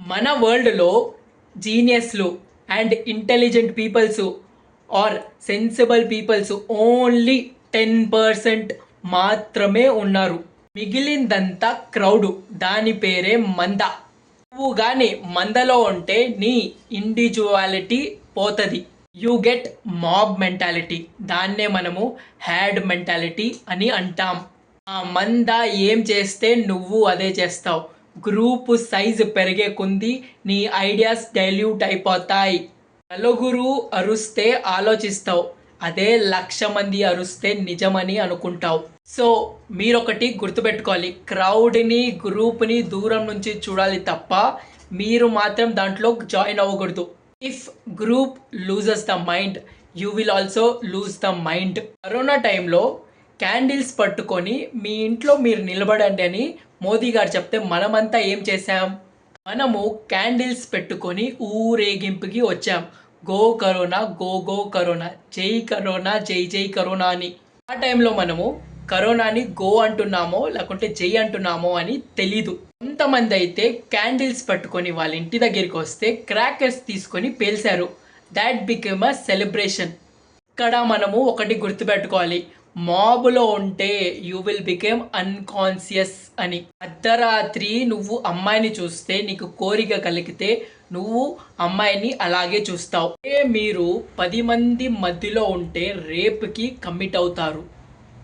మన వరల్డ్‌లో జీనియస్‌లు and intelligent peoples or sensible peoples only 10% మాత్రమే ఉన్నారు. మిగిలిందంతా క్రౌడు. దాని పేరే మంద. నువ్వు గాని మందలో ఉంటే నీ ఇండివిజువాలిటీ పోతది. You get mob mentality. దాన్నే మనము హ్యాడ్ మెంటాలిటీ అని అంటాం. ఆ మంద ఏం చేస్తే నువ్వు అదే చేస్తావు. గ్రూప్ సైజ్ పెరిగే కొంది నీ ఐడియాస్ డైల్యూట్ అయిపోతాయి. నలుగురు అరుస్తే ఆలోచిస్తావు. అదే 1,00,000 మంది అరుస్తే నిజమని అనుకుంటావు. సో మీరొకటి గుర్తుపెట్టుకోవాలి. క్రౌడ్ని గ్రూప్ని దూరం నుంచి చూడాలి తప్ప మీరు మాత్రం దాంట్లో జాయిన్ అవ్వకూడదు. If group loses the mind you will also lose the mind. Corona టైంలో క్యాండిల్స్ పట్టుకొని మీ ఇంట్లో మీరు నిలబడండి అని మోదీ గారు చెప్తే మనమంతా ఏం చేశాం? మనము క్యాండిల్స్ పెట్టుకొని ఊరేగింపుకి వచ్చాం. Go corona, go go corona, జై కరోనా, జై జై కరోనా అని. ఆ టైంలో మనము కరోనాని గో అంటున్నామో లేకుంటే జై అంటున్నామో అని తెలీదు. కొంతమంది అయితే క్యాండిల్స్ పట్టుకొని వాళ్ళ ఇంటి దగ్గరికి వస్తే క్రాకర్స్ తీసుకొని పేల్చారు. That become a celebration. ఇక్కడ మనము ఒకటి గుర్తుపెట్టుకోవాలి. మాబులో ఉంటే యూ విల్ బికేమ్ అన్కాన్షియస్ అని. అర్ధరాత్రి నువ్వు అమ్మాయిని చూస్తే నీకు కోరిక కలిగితే నువ్వు అమ్మాయిని అలాగే చూస్తావు. మీరు 10 మంది మధ్యలో ఉంటే రేప్కి కమిట్ అవుతారు.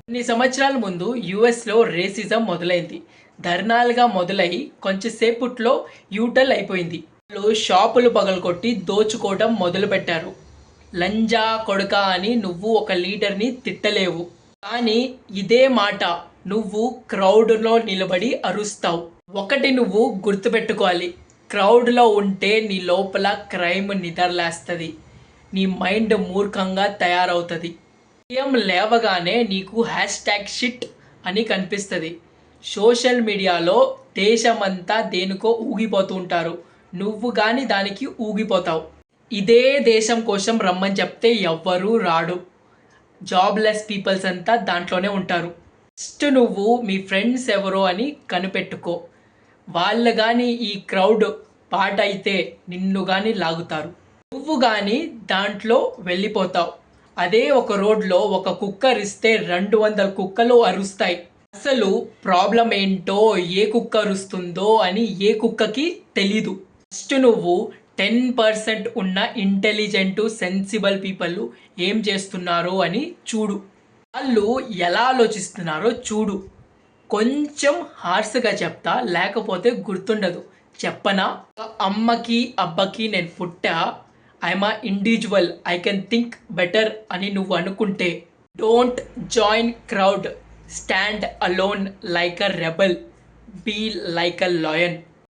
కొన్ని సంవత్సరాల ముందు యుఎస్లో రేసిజం మొదలైంది. ధర్నాలుగా మొదలై కొంచెంసేపట్లో యూటర్న్ అయిపోయింది. వాళ్ళు షాపులు పగలగొట్టి దోచుకోవడం మొదలుపెట్టారు. లంజా కొడుకా అని నువ్వు ఒక లీడర్ని తిట్టలేవు. కానీ ఇదే మాట నువ్వు క్రౌడ్లో నిలబడి అరుస్తావు. ఒకటి నువ్వు గుర్తుపెట్టుకోవాలి. క్రౌడ్లో ఉంటే నీ లోపల క్రైమ్ నిద్రలేస్తుంది. నీ మైండ్ మూర్ఖంగా తయారవుతుంది. ఉదయం లేవగానే నీకు హ్యాష్ట్యాగ్ షిట్ అని కనిపిస్తుంది. సోషల్ మీడియాలో దేశమంతా దేనికో ఊగిపోతూ ఉంటారు. నువ్వు కానీ దానికి ఊగిపోతావు. ఇదే దేశం కోసం రమ్మని చెప్తే ఎవ్వరూ రాడు. జాబ్లెస్ పీపుల్స్ అంతా దాంట్లోనే ఉంటారు. ఫస్ట్ నువ్వు మీ ఫ్రెండ్స్ ఎవరో అని కనిపెట్టుకో. వాళ్ళు కానీ ఈ క్రౌడ్ పాట అయితే నిన్ను కానీ లాగుతారు. నువ్వు కానీ దాంట్లో వెళ్ళిపోతావు. అదే ఒక రోడ్లో ఒక కుక్క అరిస్తే 200 కుక్కలు అరుస్తాయి. అసలు ప్రాబ్లం ఏంటో, ఏ కుక్క అరుస్తుందో అని ఏ కుక్కకి తెలీదు. ఫస్ట్ నువ్వు 10% ఉన్న ఇంటెలిజెంట్ సెన్సిబుల్ పీపుల్ ఏం చేస్తున్నారో అని చూడు. వాళ్ళు ఎలా ఆలోచిస్తున్నారో చూడు. కొంచెం హార్స్గా చెప్తా, లేకపోతే గుర్తుండదు. చెప్పనా? అమ్మకి అబ్బకి నేను పుట్టా, I'm a individual, I can think better అని నువ్వు అనుకుంటే don't join crowd. Stand alone like a rebel. Be like a lion.